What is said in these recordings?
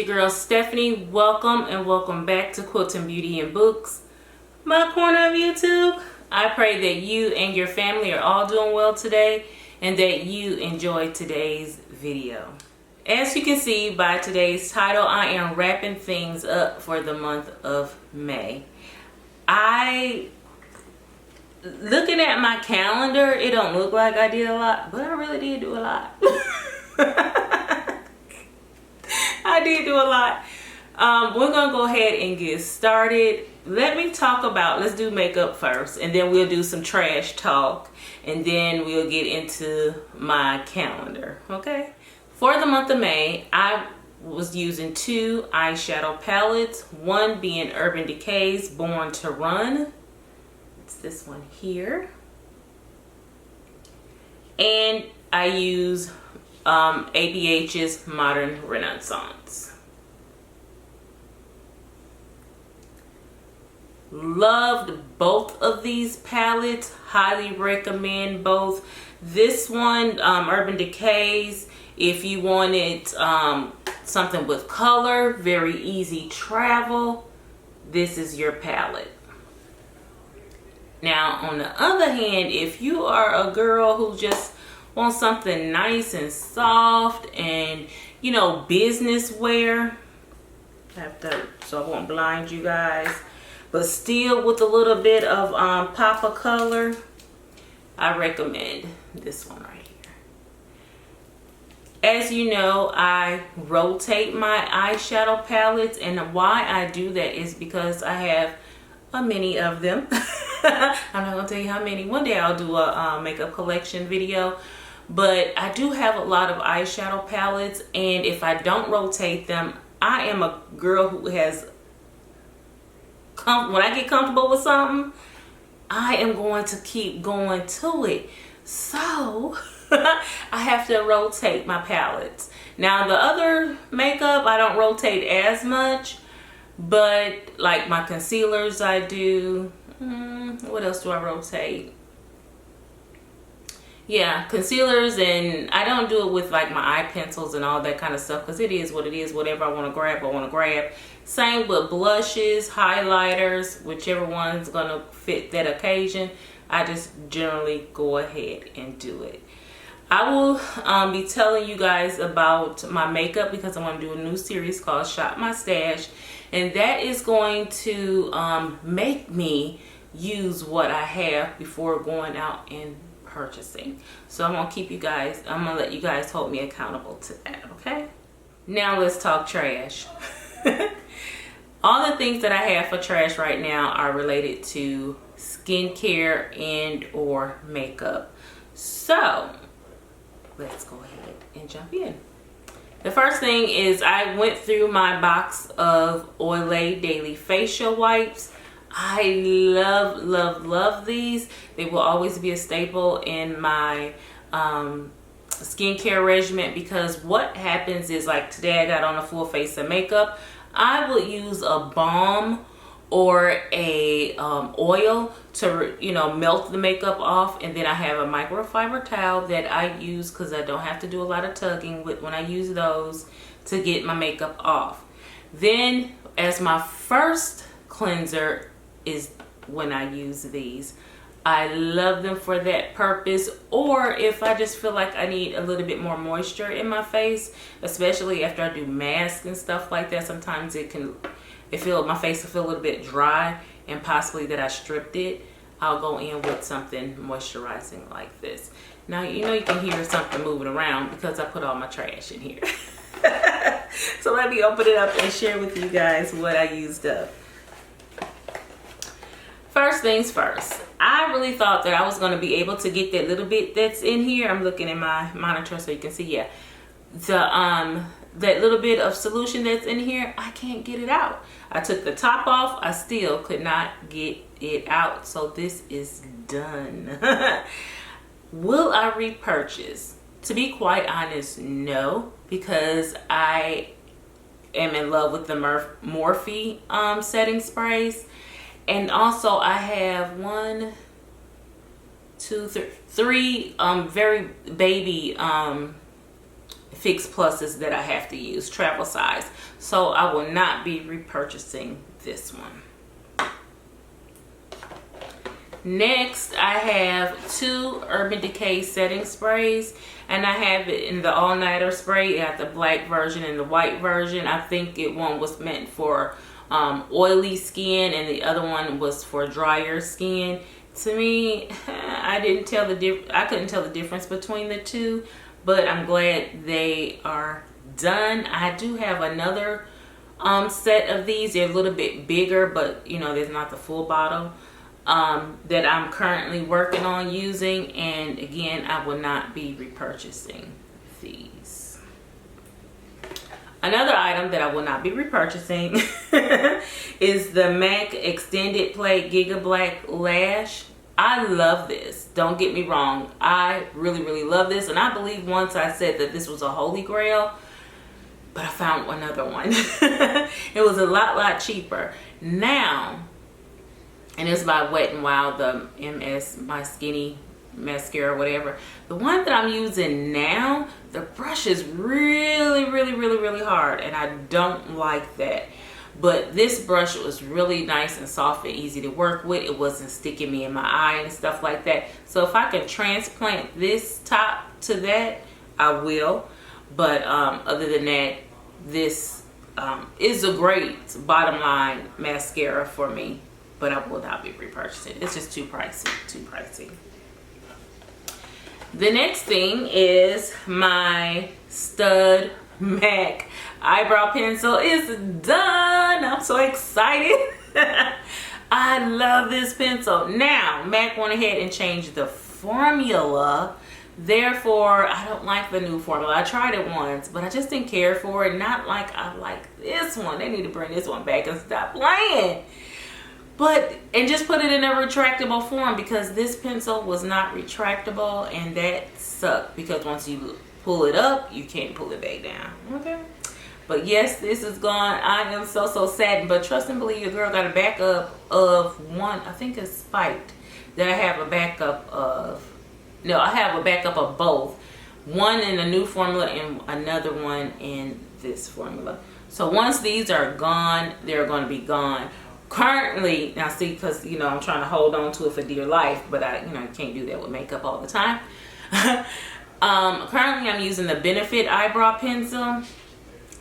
girl Stephanie. Welcome and welcome back to Quilting Beauty and Books, my corner of YouTube. I pray that you and your family are all doing well today and that you enjoyed today's video. As you can see by today's title, I am wrapping things up for the month of May. Looking at my calendar, it don't look like I did a lot, but I really did do a lot. I did do a lot. We're gonna go ahead and get started. Let's do makeup first, and then we'll do some trash talk, and then we'll get into my calendar, okay? For the month of May, I was using 2 eyeshadow palettes, one being Urban Decay's Born to Run. It's this one here. And I use ABH's Modern Renaissance. Loved both of these palettes. Highly recommend both. This one, Urban Decay's, if you wanted something with color, very easy travel, this is your palette. Now, on the other hand, if you are a girl who just want something nice and soft and, you know, business wear, so I won't blind you guys, but still with a little bit of pop of color, I recommend this one right here. As you know, I rotate my eyeshadow palettes, and why I do that is because I have many of them. I'm not gonna tell you how many. One day I'll do a makeup collection video. But I do have a lot of eyeshadow palettes, and if I don't rotate them, I am a girl who has, when I get comfortable with something, I am going to keep going to it. So I have to rotate my palettes. Now the other makeup, I don't rotate as much, but like my concealers I do. What else do I rotate? Yeah, concealers, and I don't do it with like my eye pencils and all that kind of stuff, because it is what it is. Whatever I want to grab, I want to grab. Same with blushes, highlighters, whichever one's going to fit that occasion. I just generally go ahead and do it. I will be telling you guys about my makeup because I'm going to do a new series called Shop My Stash, and that is going to make me use what I have before going out and purchasing. So I'm gonna let you guys hold me accountable to that, okay? Now let's talk trash. All the things that I have for trash right now are related to skincare and or makeup. So let's go ahead and jump in. The first thing is I went through my box of Olay Daily Facial Wipes. I love these. They will always be a staple in my skincare regimen, because what happens is, like today I got on a full face of makeup. I will use a balm or a oil to, you know, melt the makeup off, and then I have a microfiber towel that I use because I don't have to do a lot of tugging with when I use those to get my makeup off. Then as my first cleanser is when I use these. I love them for that purpose, or if I just feel like I need a little bit more moisture in my face, especially after I do masks and stuff like that. Sometimes my face will feel a little bit dry, and possibly that I stripped it. I'll go in with something moisturizing like this. Now, you know, you can hear something moving around because I put all my trash in here. So let me open it up and share with you guys what I used up. First things first, I really thought that I was going to be able to get that little bit that's in here. I'm looking at my monitor so you can see, yeah. That little bit of solution that's in here, I can't get it out. I took the top off, I still could not get it out. So this is done. Will I repurchase? To be quite honest, no, because I am in love with the Morphe setting sprays. And also I have 1, 2, 3 very baby fixed pluses that I have to use, travel size. So I will not be repurchasing this one. Next, I have 2 Urban Decay setting sprays, and I have it in the all-nighter spray. I have the black version and the white version. I think one was meant for oily skin, and the other one was for drier skin. To me, I couldn't tell the difference between the two, but I'm glad they are done. I do have another set of these. They're a little bit bigger, but you know, there's not the full bottle that I'm currently working on using, and again, I will not be repurchasing these. Another item that I will not be repurchasing is the MAC Extended Play Giga Black Lash. I love this. Don't get me wrong. I really love this, and I believe once I said that this was a holy grail, but I found another one. It was a lot cheaper. Now, and it's by Wet n Wild, the MS My Skinny mascara, whatever. The one that I'm using now, the brush is really hard, and I don't like that. But this brush was really nice and soft and easy to work with. It wasn't sticking me in my eye and stuff like that. So if I can transplant this top to that, I will. But other than that, this is a great bottom line mascara for me, but I will not be repurchasing. It's just too pricey. The next thing is my Stud MAC eyebrow pencil is done. I'm so excited. I love this pencil. Now, MAC went ahead and changed the formula. Therefore, I don't like the new formula. I tried it once, but I just didn't care for it. Not like I like this one. They need to bring this one back and stop playing. And just put it in a retractable form, because this pencil was not retractable, and that sucked, because once you pull it up, you can't pull it back down. Okay. But yes, this is gone. I am so saddened, but trust and believe, your girl got a backup of one. I think it's Spiked that I have a backup of. No, I have a backup of both. One in the new formula and another one in this formula. So once these are gone, they're going to be gone. Currently, now see, because you know I'm trying to hold on to it for dear life, but I can't do that with makeup all the time. Currently I'm using the Benefit eyebrow pencil.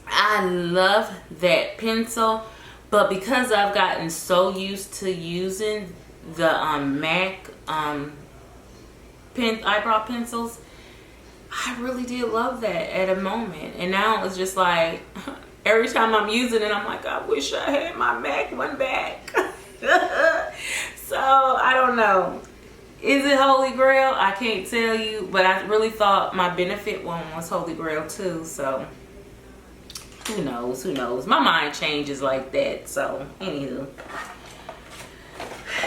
I love that pencil, but because I've gotten so used to using the MAC eyebrow pencils, I really did love that at a moment, and now it's just like every time I'm using it, I'm like, I wish I had my MAC one back. So I don't know. Is it Holy Grail? I can't tell you, but I really thought my Benefit one was Holy Grail too. So who knows? My mind changes like that. So anywho.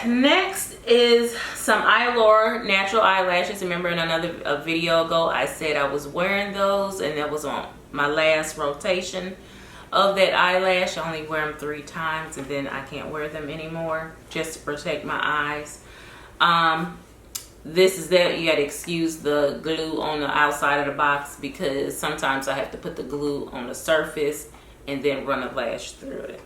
Next is some Allure natural eyelashes. Remember in another video ago, I said I was wearing those, and that was on my last rotation of that eyelash. I only wear them 3 times, and then I can't wear them anymore, just to protect my eyes. This is that. You gotta excuse the glue on the outside of the box, because sometimes I have to put the glue on the surface and then run a lash through it.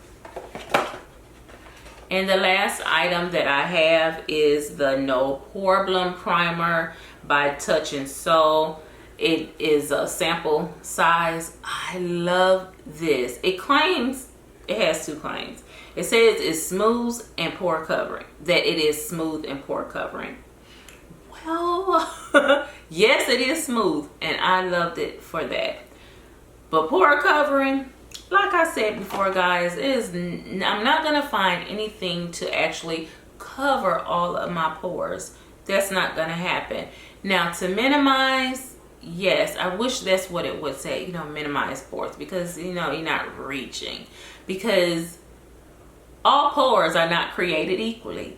And the last item that I have is the No Problem Primer by Touch and Soul. It is a sample size. I love this. It claims, it has 2 claims. It says it's smooth and pore covering. That it is smooth and pore covering. Well, yes, it is smooth, and I loved it for that. But pore covering, like I said before, guys, I'm not gonna find anything to actually cover all of my pores. That's not gonna happen. Now, to minimize, yes, I wish that's what it would say, minimize pores, because you're not reaching, because all pores are not created equally.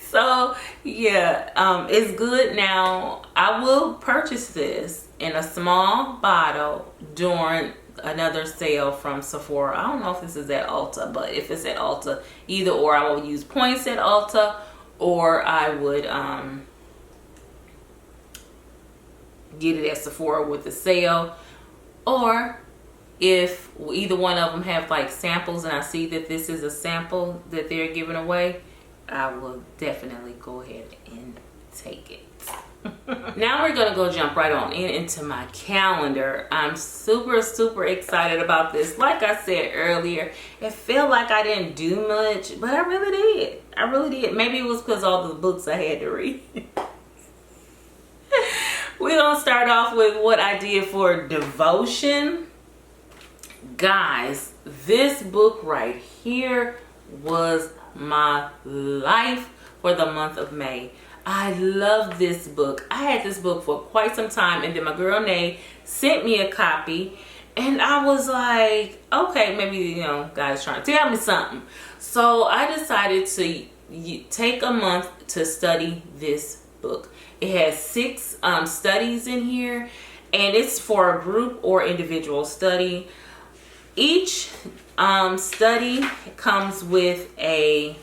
So yeah, it's good. Now I will purchase this in a small bottle during another sale from Sephora. I don't know if this is at Ulta, but if it's at Ulta, either or, I will use points at Ulta, or I would get it at Sephora with the sale, or if either one of them have like samples and I see that this is a sample that they're giving away, I will definitely go ahead and take it. Now we're gonna go jump right on into my calendar. I'm super excited about this. Like I said earlier, it felt like I didn't do much, but I really did. Maybe it was because all the books I had to read. We're gonna start off with what I did for devotion. Guys, this book right here was my life for the month of May. I love this book. I had this book for quite some time, and then my girl Nay sent me a copy, and I was like, okay, maybe, you know, God's trying to tell me something. So I decided to take a month to study this book. It has 6 studies in here, and it's for a group or individual study. Each study comes with a,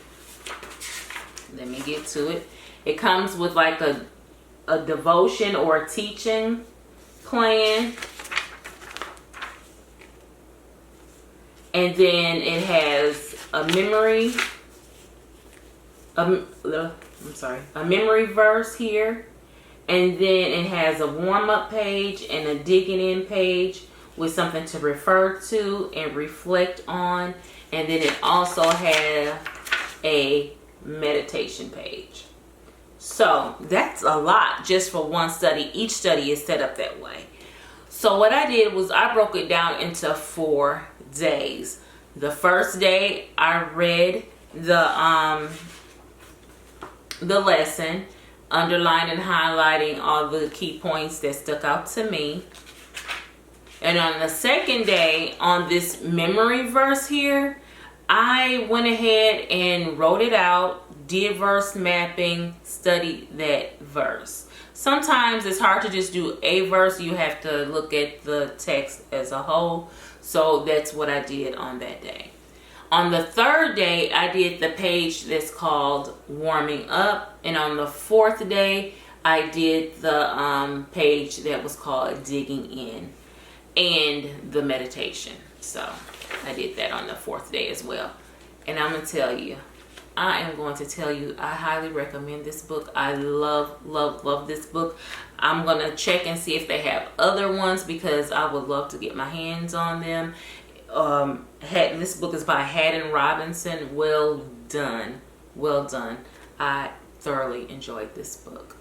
let me get to it. It comes with like a devotion or a teaching plan. And then it has a memory, a memory verse here. And then it has a warm-up page and a digging in page with something to refer to and reflect on. And then it also has a meditation page. So that's a lot just for one study. Each study is set up that way. So what I did was I broke it down into 4 days. The first day I read the lesson, underlining and highlighting all the key points that stuck out to me. And on the second day, on this memory verse here, I went ahead and wrote it out, did verse mapping, studied that verse. Sometimes it's hard to just do a verse. You have to look at the text as a whole. So that's what I did on that day. On the third day, I did the page that's called Warming Up. And on the 4th day, I did the page that was called Digging In and the meditation. So I did that on the 4th day as well. And I'm going to tell you, I highly recommend this book. I love this book. I'm going to check and see if they have other ones because I would love to get my hands on them. This book is by Haddon Robinson. Well done. I thoroughly enjoyed this book.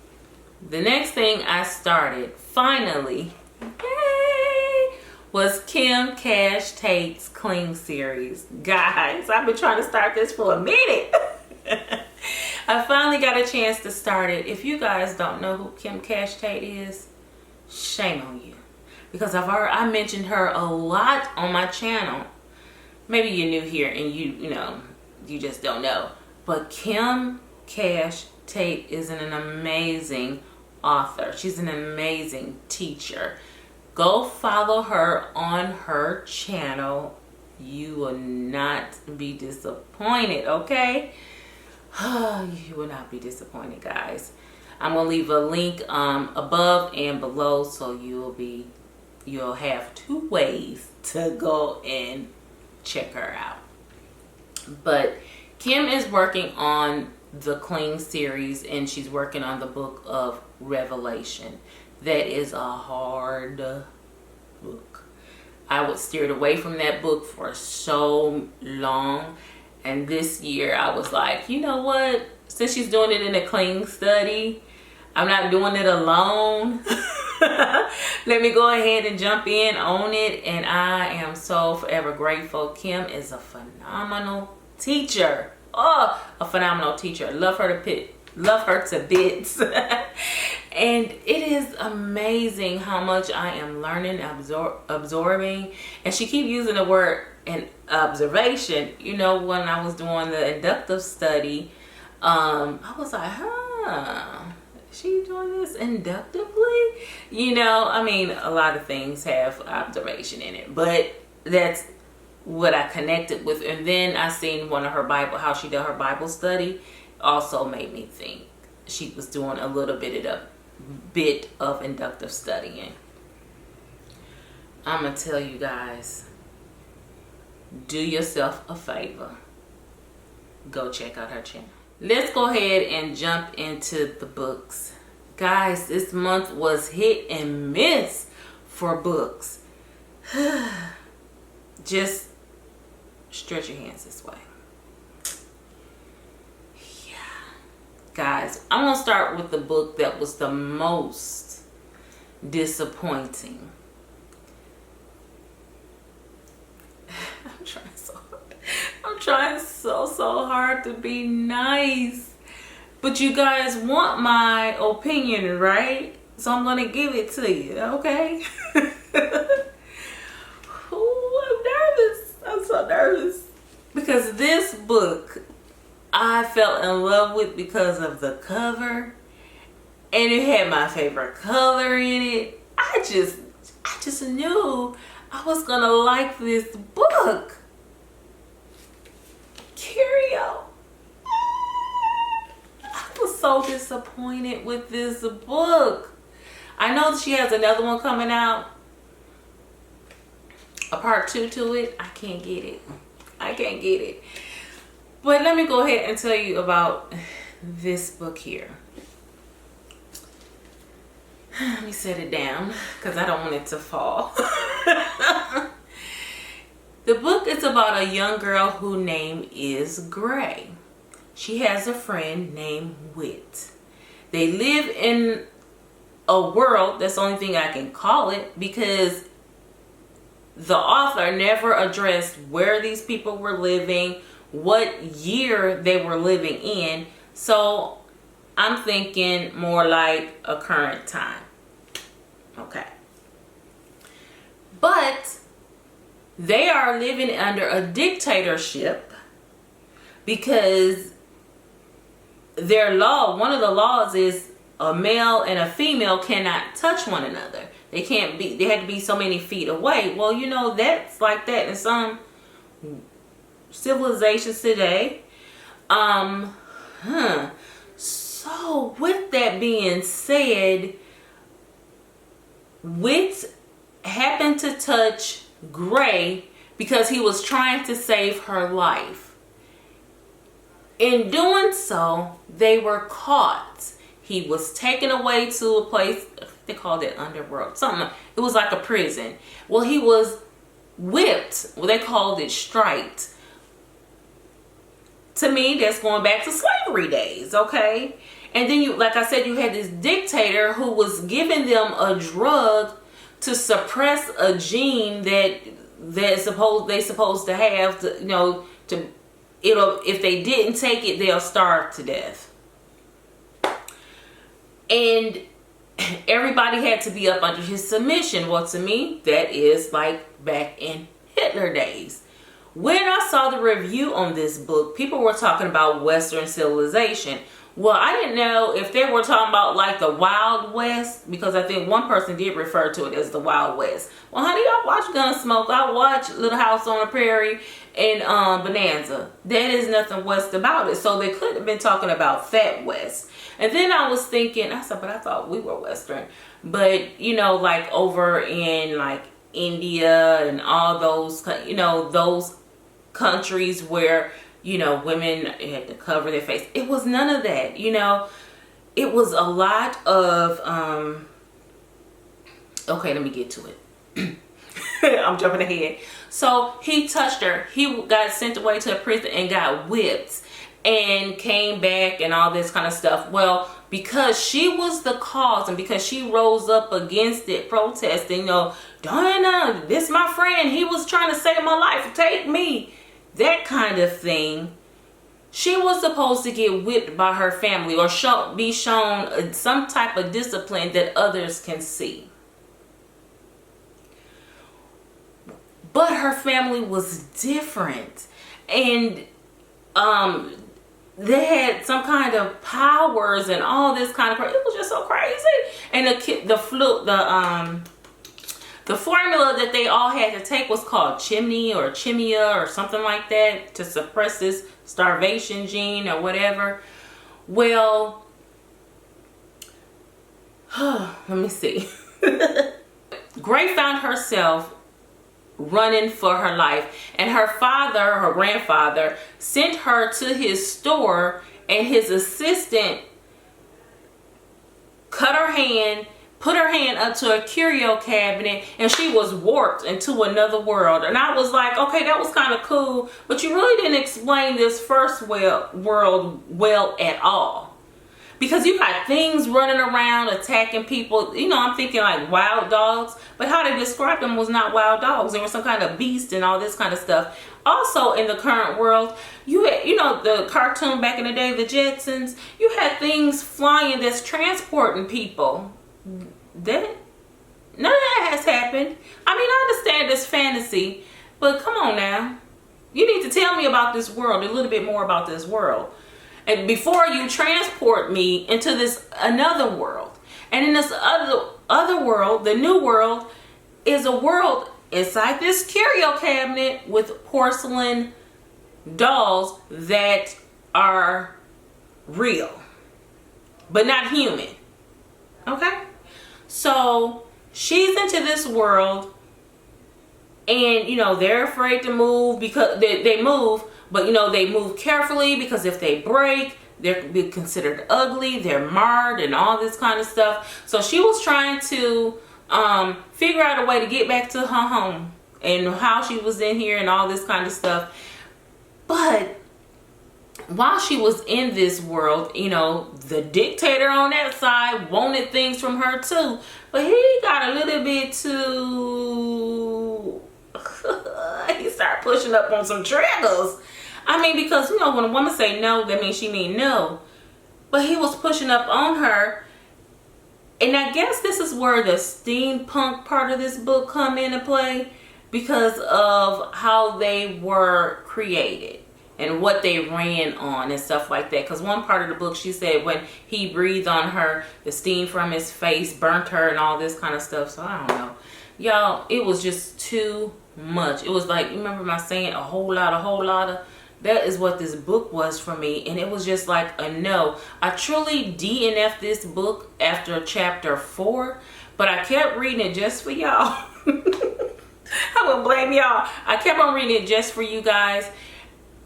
The next thing I started, finally, was Kim Cash Tate's Cling series. Guys, I've been trying to start this for a minute. I finally got a chance to start it. If you guys don't know who Kim Cash Tate is, shame on you. Because I mentioned her a lot on my channel. Maybe you're new here and you just don't know. But Kim Cash Tate is an amazing author. She's an amazing teacher. Go follow her on her channel. You will not be disappointed, okay? You will not be disappointed, guys. I'm going to leave a link above and below so you'll have 2 ways to go and check her out. But Kim is working on the Cling series, and she's working on the book of Revelation. That is a hard book. I was steered away from that book for so long, and this year I was like, you know what, since she's doing it in a Cling study, I'm not doing it alone. Let me go ahead and jump in on it, and I am so forever grateful. Kim is a phenomenal teacher. Oh, a phenomenal teacher. Love her to bits. And it is amazing how much I am learning, absorbing. And she keep using the word and observation. You know, when I was doing the inductive study, I was like, she doing this inductively? You know, I mean, a lot of things have observation in it, but that's what I connected with. And then I seen how she did her Bible study, also made me think she was doing a little bit of bit of inductive studying. I'm gonna tell you guys, do yourself a favor, go check out her channel. Let's go ahead and jump into the books. Guys, this month was hit and miss for books. Just stretch your hands this way. Guys, I'm going to start with the book that was the most disappointing. I'm trying so hard. I'm trying so hard to be nice. But you guys want my opinion, right? So I'm going to give it to you, okay? Ooh, I'm nervous. I'm so nervous. Because this book I fell in love with because of the cover, and it had my favorite color in it. I just knew I was gonna like this book. CURIO. I was so disappointed with this book. I know that she has another one coming out, a part 2 to it. I can't get it. I can't get it. But let me go ahead and tell you about this book here. Let me set it down because I don't want it to fall. The book is about a young girl whose name is Gray. She has a friend named Wit. They live in a world, that's the only thing I can call it, because the author never addressed where these people were living, what year they were living in. So I'm thinking more like a current time. Okay. But they are living under a dictatorship because their law, one of the laws is a male and a female cannot touch one another. They can't be, they had to be so many feet away. Well, you know, that's like that in some civilizations today. So with that being said, Wit happened to touch Gray because he was trying to save her life. In doing so, they were caught. He was taken away to a place, they called it underworld, something. It was like a prison. Well, he was whipped. Well, they called it striped. To me, that's going back to slavery days, okay? And then you, like I said, you had this dictator who was giving them a drug to suppress a gene that they supposed to have to, you know, to if they didn't take it, they'll starve to death. And everybody had to be up under his submission. Well, to me, that is like back in Hitler days. When I saw the review on this book, people were talking about Western civilization. Well, I didn't know if they were talking about like the Wild West, because I think one person did refer to it as the Wild West. Well, honey, I watch Gunsmoke. I watch Little House on the Prairie and Bonanza. That is nothing West about it. So they could have been talking about that West. And then I was thinking, I said, but I thought we were Western. But, you know, like over in like India and all those, you know, those countries where, you know, women had to cover their face. It was none of that, you know. It was a lot of, okay, let me get to it. I'm jumping ahead. So he touched her. He got sent away to a prison and got whipped and came back and all this kind of stuff. Well, because she was the cause and because she rose up against it, protesting, you know, Donita, this my friend. He was trying to save my life. Take me. That kind of thing. She was supposed to get whipped by her family or be shown some type of discipline that others can see. But her family was different. And they had some kind of powers and all this kind of, it was just so crazy. And the formula that they all had to take was called chimia or something like that to suppress this starvation gene or whatever. Well, Let me see. Gray found herself running for her life, and her father, her grandfather, sent her to his store, and his assistant cut her hand, put her hand up to a curio cabinet, and she was warped into another world. And I was like, okay, that was kind of cool, but you really didn't explain this first world well at all. Because you got things running around attacking people. You know, I'm thinking like wild dogs, but how they described them was not wild dogs. They were some kind of beast and all this kind of stuff. Also in the current world, you had, you know, the cartoon back in the day, the Jetsons, you had things flying that's transporting people. None of that has happened. I mean, I understand this fantasy, but come on now. You need to tell me about this world, a little bit more about this world. And before you transport me into this another world. And in this other world, the new world, is a world inside this curio cabinet with porcelain dolls that are real, but not human. Okay? So she's into this world, and you know, they're afraid to move because they move. But, you know, they move carefully because if they break, they're be considered ugly, they're marred, and all this kind of stuff. So she was trying to figure out a way to get back to her home and how she was in here and all this kind of stuff. But while she was in this world, you know, the dictator on that side wanted things from her too. But he got a little bit too... he started pushing up on some triggers. I mean, because, you know, when a woman say no, that means she mean no. But he was pushing up on her. And I guess this is where the steampunk part of this book come into play, because of how they were created and what they ran on and stuff like that. Because one part of the book, she said when he breathed on her, the steam from his face burnt her and all this kind of stuff. So I don't know. Y'all, it was just too much. It was like, you remember my saying, a whole lot of. That is what this book was for me, and it was just like a no. I truly DNF'd this book after chapter 4, but I kept reading it just for y'all. I would blame y'all. I kept on reading it just for you guys,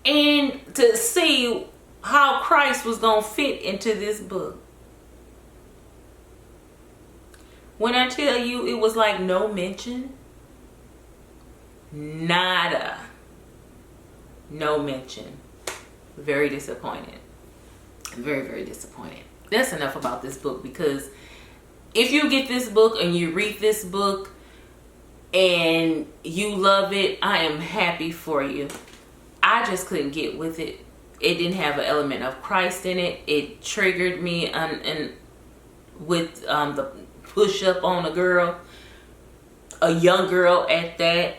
and to see how Christ was gonna fit into this book. When I tell you it was like no mention, nada. No mention. Very disappointed. Very, very disappointed. That's enough about this book, because if you get this book and you read this book and you love it, I am happy for you. I just couldn't get with it. It didn't have an element of Christ in it. It triggered me and with the push up on a girl, a young girl at that.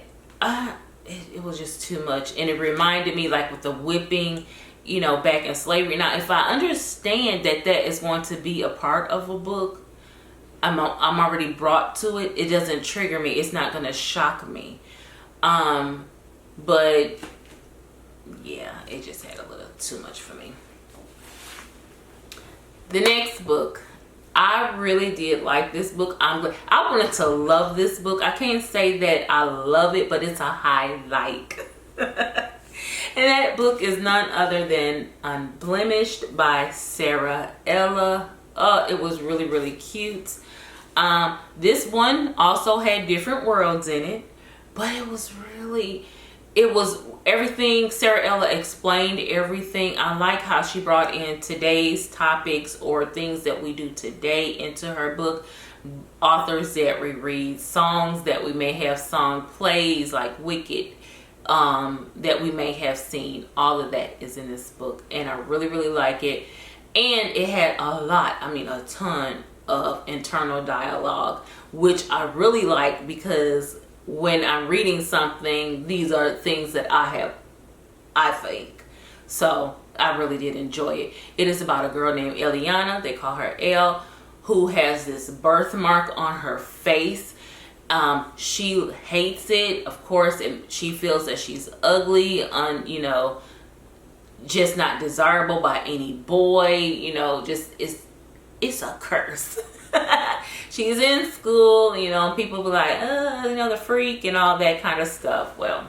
It was just too much, and it reminded me, like with the whipping, you know, back in slavery. Now, if I understand that that is going to be a part of a book, I'm already brought to it. It doesn't trigger me. It's not going to shock me. But yeah, it just had a little too much for me. The next book, I really did like this book. I wanted to love this book. I can't say that I love it, but it's a high like. And that book is none other than Unblemished by Sara. It was really, really cute. This one also had different worlds in it, but it was everything. Sara explained everything. I like how she brought in today's topics or things that we do today into her book. Authors that we read, songs that we may have sung, plays like Wicked that we may have seen. All of that is in this book, and I really, really like it. And it had a ton of internal dialogue, which I really like, because when I'm reading something, these are things that I think. So I really did enjoy it. It is about a girl named Eliana, they call her Elle, who has this birthmark on her face. She hates it, of course, and she feels that she's ugly, just not desirable by any boy, just it's a curse. She's in school, you know, people be like, you know, the freak and all that kind of stuff. Well,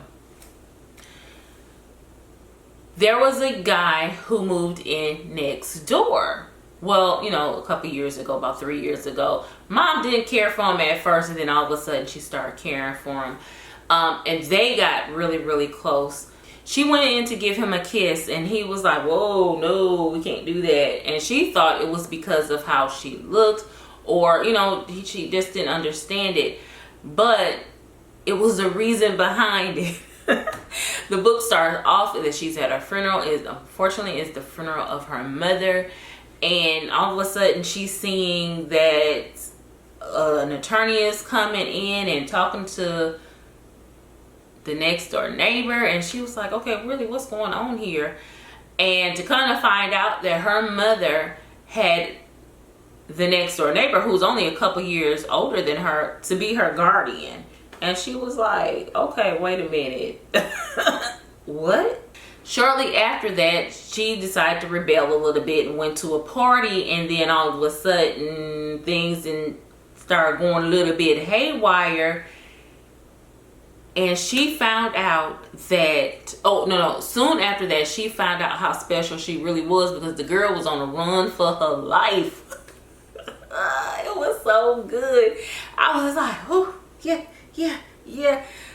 there was a guy who moved in next door. Well, you know, a couple years ago, about 3 years ago. Mom didn't care for him at first, and then all of a sudden she started caring for him. And they got really, really close. She went in to give him a kiss, and he was like, whoa, no, we can't do that. And she thought it was because of how she looked, or, you know, she just didn't understand it. But it was the reason behind it. The book starts off that she's at her funeral. Unfortunately, it's the funeral of her mother. And all of a sudden, she's seeing that an attorney is coming in and talking to the next door neighbor. And she was like, okay, really, what's going on here? And to kind of find out that her mother had the next door neighbor, who's only a couple years older than her, to be her guardian. And she was like, okay, wait a minute. What? Shortly after that, she decided to rebel a little bit and went to a party, and then all of a sudden things started going a little bit haywire. And she found out that, soon after that, she found out how special she really was, because the girl was on a run for her life. It was so good. I was like, oh, yeah.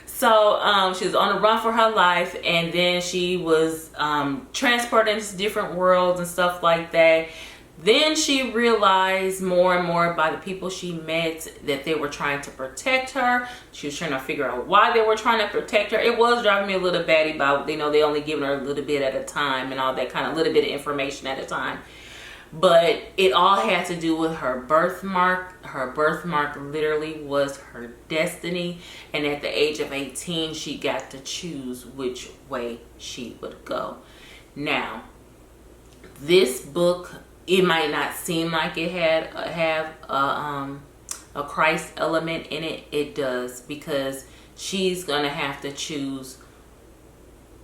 So she was on the run for her life, and then she was transported into different worlds and stuff like that. Then she realized more and more by the people she met that they were trying to protect her. She was trying to figure out why they were trying to protect her. It was driving me a little batty about, you know, they only giving her a little bit at a time and all that kind of little bit of information at a time. But it all had to do with her birthmark. Her birthmark literally was her destiny. And at the age of 18, she got to choose which way she would go. Now, this book, it might not seem like it have a Christ element in it. It does, because she's going to have to choose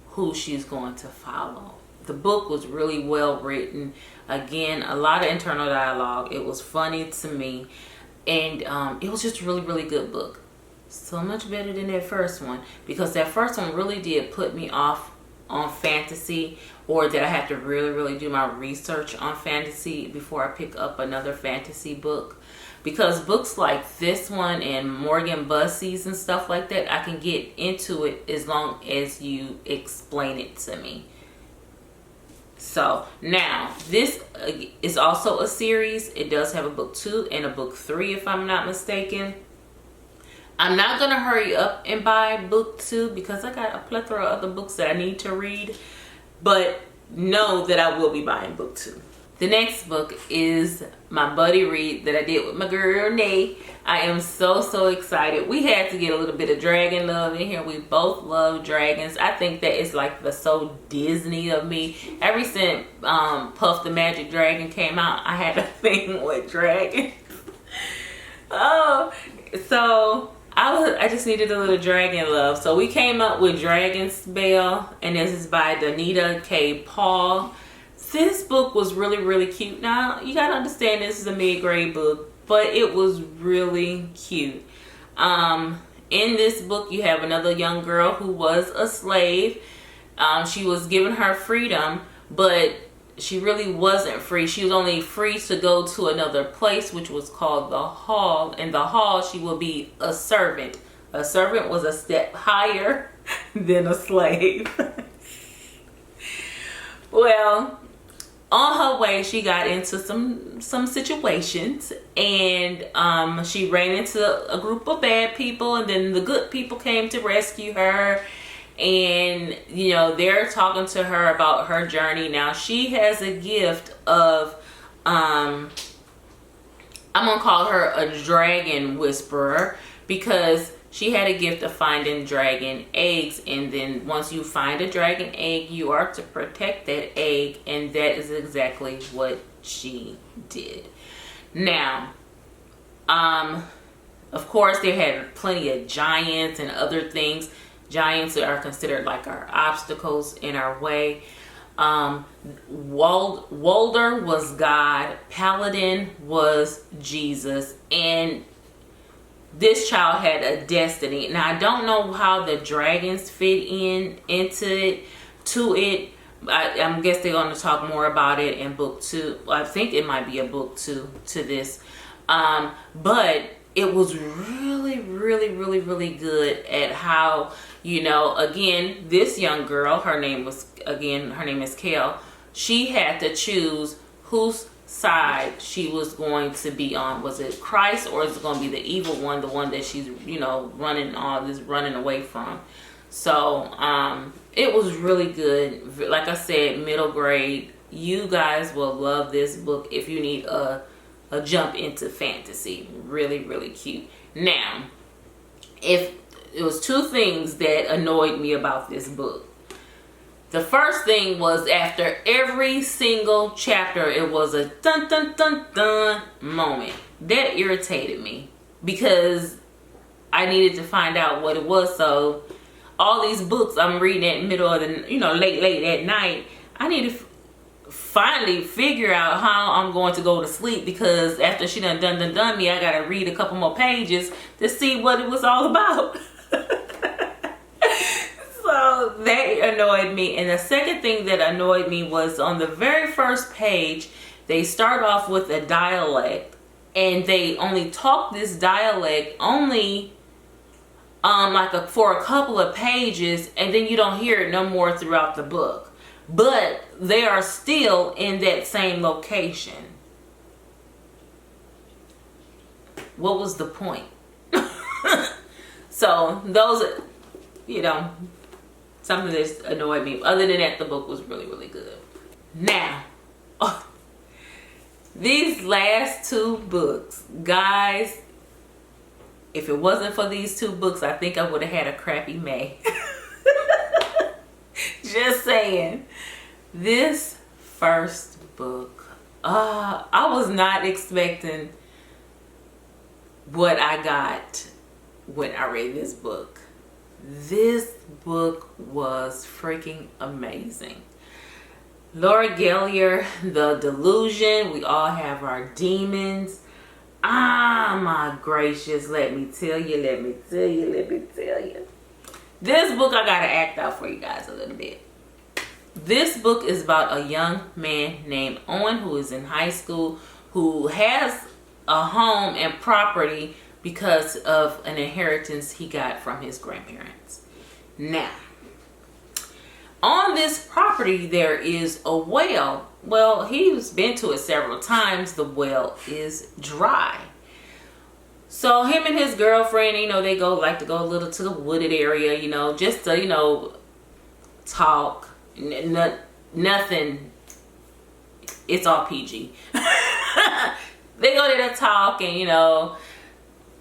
who she's going to follow. The book was really well written. Again, a lot of internal dialogue. It was funny to me. And it was just a really, really good book. So much better than that first one. Because that first one really did put me off on fantasy. Or that I have to really, really do my research on fantasy before I pick up another fantasy book. Because books like this one and Morgan Bussey's and stuff like that, I can get into it as long as you explain it to me. So now this is also a series. It does have a book 2 and a book 3, if I'm not mistaken. I'm not going to hurry up and buy book 2 because I got a plethora of other books that I need to read. But know that I will be buying book 2. The next book is my buddy read that I did with my girl Nay. I am so excited. We had to get a little bit of dragon love in here. We both love dragons. I think that it's like the so Disney of me. Ever since Puff the Magic Dragon came out, I had a thing with dragons. So I just needed a little dragon love. So we came up with Dragonspell, and this is by Donita K. Paul. This book was really cute. Now, you gotta understand this is a mid-grade book, but it was really cute. In this book, you have another young girl who was a slave. She was given her freedom, but she really wasn't free. She was only free to go to another place, which was called the Hall. In the Hall, she will be a servant. A servant was a step higher than a slave. Well, on her way, she got into some situations, and she ran into a group of bad people, and then the good people came to rescue her. And, you know, they're talking to her about her journey. Now, she has a gift of, I'm going to call her a dragon whisperer, because she had a gift of finding dragon eggs. And then once you find a dragon egg, you are to protect that egg. And that is exactly what she did. Now, of course, they had plenty of giants and other things. Giants are considered like our obstacles in our way. Walder was God, Paladin was Jesus, and this child had a destiny. Now I don't know how the dragons fit into it. I guess they're going to talk more about it in book 2. I think it might be a book 2 to this, but it was really, really, really, really good at how, you know, again, this young girl, her name is Kel. She had to choose whose side she was going to be on. Was it Christ, or is it going to be the evil one, the one that she's, you know, running away from? So it was really good. Like I said, middle grade. You guys will love this book if you need a jump into fantasy. Really, really cute. Now, if it was 2 things that annoyed me about this book. The first thing was, after every single chapter, it was a dun dun dun dun moment. That irritated me because I needed to find out what it was. So all these books I'm reading at middle of the, you know, late at night, I need to finally figure out how I'm going to go to sleep, because after she done me, I gotta read a couple more pages to see what it was all about. So that annoyed me. And the second thing that annoyed me was, on the very first page, they start off with a dialect, and they only talk this dialect only for a couple of pages, and then you don't hear it no more throughout the book. But they are still in that same location. What was the point? So those, you know, something that annoyed me. Other than that, the book was really, really good. Now, these last 2 books, guys, if it wasn't for these 2 books, I think I would have had a crappy May. Just saying. This first book, I was not expecting what I got when I read this book. This book was freaking amazing. Lord Gallier, the Delusion, we all have our demons. My gracious, let me tell you. This book, I gotta act out for you guys a little bit. This book is about a young man named Owen, who is in high school, who has a home and property because of an inheritance he got from his grandparents. Now, on this property, there is a well. Well, he's been to it several times. The well is dry. So him and his girlfriend, you know, they like to go a little to the wooded area, you know, just to, you know, talk. Nothing. It's all PG. They go there to talk and, you know,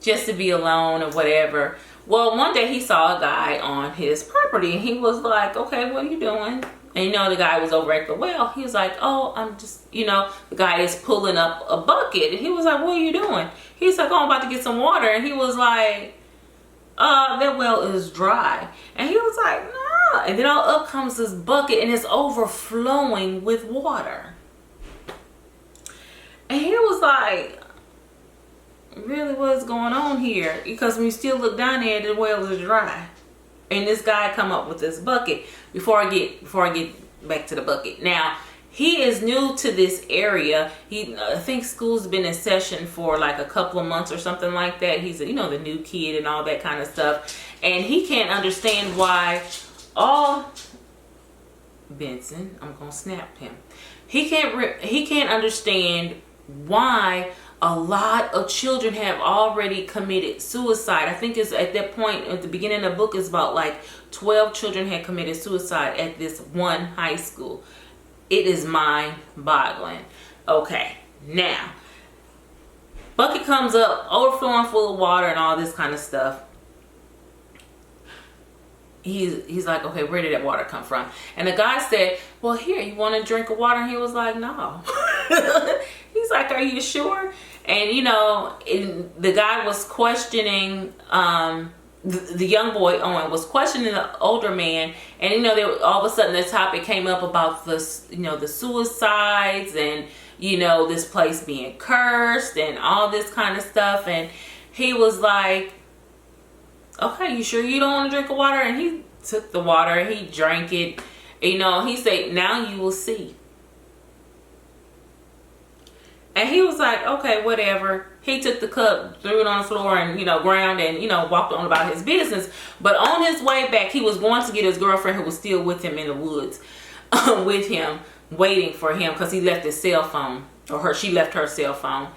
just to be alone or whatever. Well, one day he saw a guy on his property, and he was like, okay, what are you doing? And, you know, the guy was over at the well. He was like, oh, I'm just, you know, the guy is pulling up a bucket. And he was like, what are you doing? He's like, oh, I'm about to get some water. And he was like, that well is dry. And he was like, nah. And then up comes this bucket, and it's overflowing with water. And he was like, really, what's going on here? Because when you still look down there, the well is dry. And this guy come up with this bucket. Before I get back to the bucket. Now, he is new to this area. I think school's been in session for like a couple of months or something like that. He's, you know, the new kid and all that kind of stuff. And he can't understand why Benson, I'm gonna snap him. He can't understand why a lot of children have already committed suicide. I think it's at that point at the beginning of the book, it's about like 12 children had committed suicide at this one high school. It is mind-boggling. Okay, now bucket comes up, overflowing full of water and all this kind of stuff. He's like, okay, where did that water come from? And the guy said, well, here, you want a drink of water? And he was like, no. He's like, are you sure? And, you know, the guy was questioning the young boy Owen was questioning the older man, and you know, all of a sudden the topic came up about this, you know, the suicides and, you know, this place being cursed and all this kind of stuff. And he was like, okay, you sure you don't want to drink the water? And he took the water, he drank it, you know. He said, now you will see. And he was like, okay, whatever. He took the cup, threw it on the floor, and, you know, ground, and, you know, walked on about his business. But on his way back, he was going to get his girlfriend, who was still with him in the woods, with him, waiting for him, because he left his cell phone, or she left her cell phone.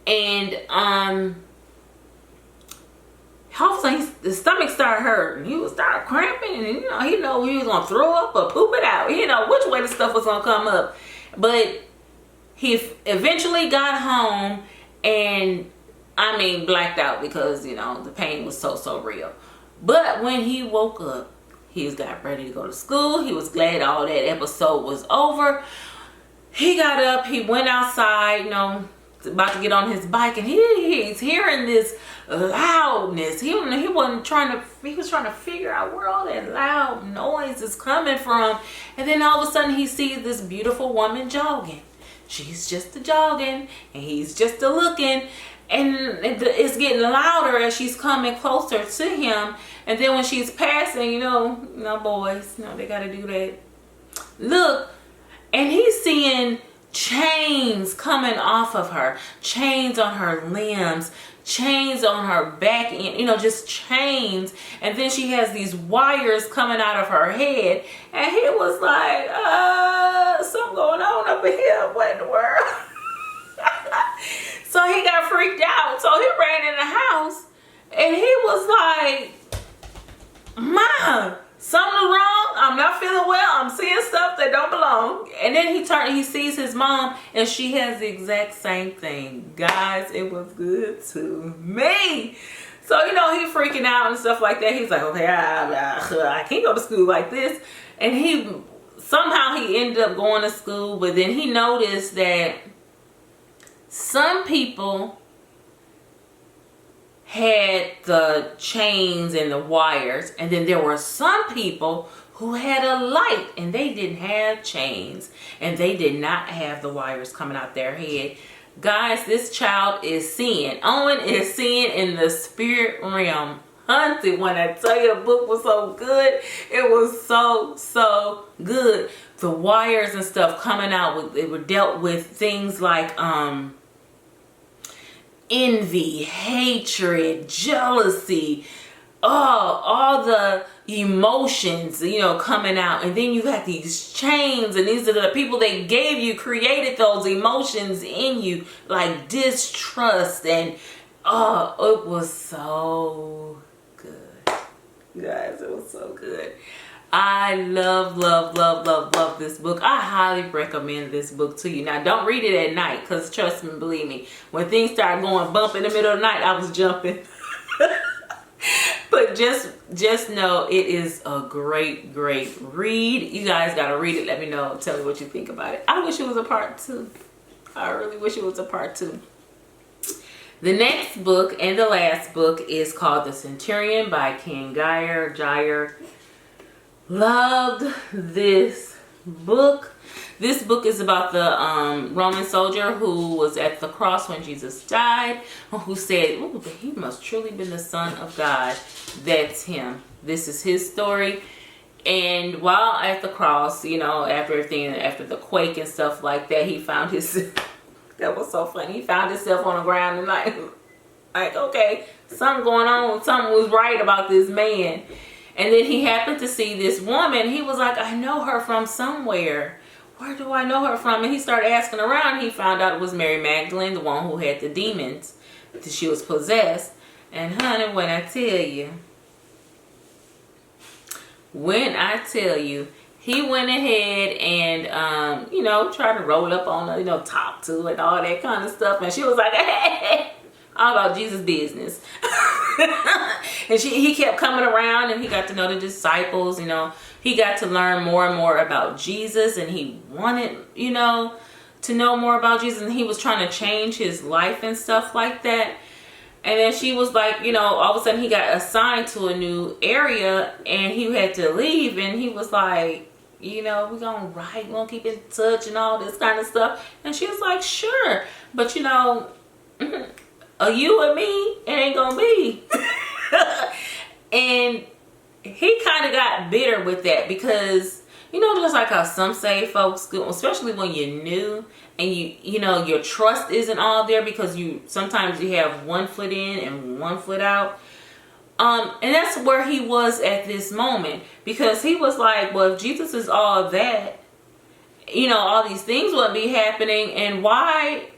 And all of a sudden, his stomach started hurting. He would start cramping, and, you know, he know he was gonna throw up or poop it out. You know which way the stuff was gonna come up. But he eventually got home, and I mean blacked out, because, you know, the pain was so real. But when he woke up, he got ready to go to school. He was glad all that episode was over. He got up, he went outside, you know, about to get on his bike, and he's hearing this loudness. He was trying to figure out where all that loud noise is coming from. And then all of a sudden he sees this beautiful woman jogging. She's just a jogging, and he's just a looking, and it's getting louder as she's coming closer to him. And then when she's passing, you know boys, you know, they gotta do that look, and he's seeing chains coming off of her, chains on her limbs, chains on her back end, you know, just chains. And then she has these wires coming out of her head, and he was like, something going on over here, what in the world? So he got freaked out, so he ran in the house, and he was like, Mom, something wrong, I'm not feeling well, I'm seeing stuff that don't belong. And then he sees his mom, and she has the exact same thing. Guys, it was good to me. So, you know, he freaking out and stuff like that. He's like, okay, I can't go to school like this. And somehow he ended up going to school, but then he noticed that some people had the chains and the wires, and then there were some people who had a light and they didn't have chains, and they did not have the wires coming out their head. Guys, this child is seeing. Owen is seeing in the spirit realm. Hunted, when I tell you the book was so good, it was so good. The wires and stuff coming out, they were dealt with things like envy, hatred, jealousy, all the emotions, you know, coming out. And then you got these chains, and these are the people they gave you, created those emotions in you, like distrust. And it was so good, guys. It was so good. I love this book. I highly recommend this book to you. Now, don't read it at night, because trust me, believe me, when things start going bump in the middle of the night, I was jumping. But just know it is a great read. You guys gotta read it. Let me know. Tell me what you think about it. I wish it was a part 2. I really wish it was a part 2. The next book and the last book is called The Centurion by Ken Gire. Loved this book. This book is about the Roman soldier who was at the cross when Jesus died, who said, "Ooh, he must truly been the Son of God." That's him. This is his story. And while at the cross, you know, after the quake and stuff like that, he found his that was so funny. He found himself on the ground and like, okay, something going on. Something was right about this man. And then he happened to see this woman. He was like, I know her from somewhere. Where do I know her from? And he started asking around. He found out it was Mary Magdalene, the one who had the demons. She was possessed. And honey, when I tell you, he went ahead and, you know, tried to roll up on her, you know, talk to her and all that kind of stuff. And she was like, hey, all about Jesus' business. And he kept coming around, and he got to know the disciples, you know. He got to learn more and more about Jesus, and he wanted, you know, to know more about Jesus, and he was trying to change his life and stuff like that. And then she was like, you know, all of a sudden he got assigned to a new area and he had to leave. And he was like, you know, we're going to write, we're going to keep in touch and all this kind of stuff. And she was like, sure. But, you know, you and me, it ain't going to be. And he kind of got bitter with that because, you know, just like how some say folks, especially when you're new and you know, your trust isn't all there because sometimes you have one foot in and one foot out. And that's where he was at this moment, because he was like, well, if Jesus is all that, you know, all these things wouldn't be happening, and why,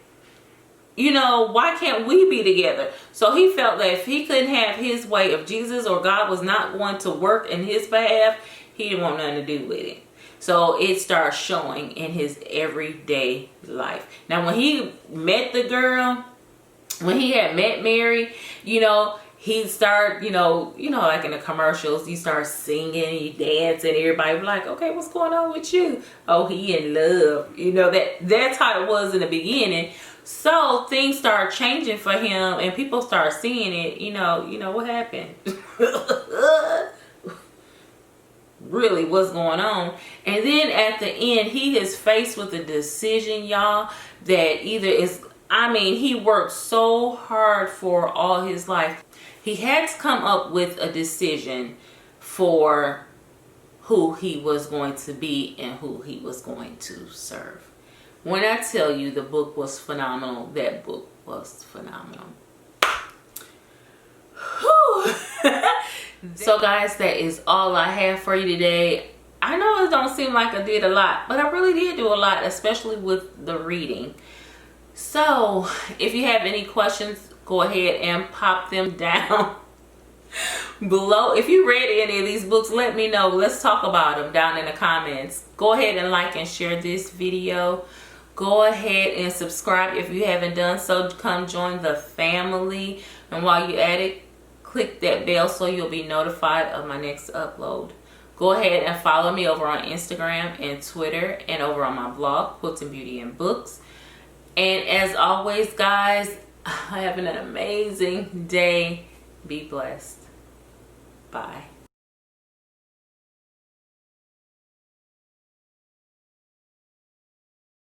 you know, why can't we be together? So he felt that if he couldn't have his way, of Jesus or God was not going to work in his behalf, he didn't want nothing to do with it. So it started showing in his everyday life. Now, when he met the girl, when he had met Mary, you know, he started, you know, like in the commercials, you start singing, you dancing, everybody be like, okay, what's going on with you? Oh, he in love. You know, that's how it was in the beginning. So things started changing for him and people start seeing it. You know what happened? Really, what's going on? And then at the end, he is faced with a decision, y'all, that either is, I mean, he worked so hard for all his life. He had to come up with a decision for who he was going to be and who he was going to serve. When I tell you the book was phenomenal, that book was phenomenal. So guys, that is all I have for you today. I know it don't seem like I did a lot, but I really did do a lot, especially with the reading. So if you have any questions, go ahead and pop them down below. If you read any of these books, let me know. Let's talk about them down in the comments. Go ahead and like and share this video. Go ahead and subscribe if you haven't done so. Come join the family. And while you're at it, click that bell so you'll be notified of my next upload. Go ahead and follow me over on Instagram and Twitter and over on my blog, Quilting Beauty and Books. And as always, guys, have an amazing day. Be blessed. Bye.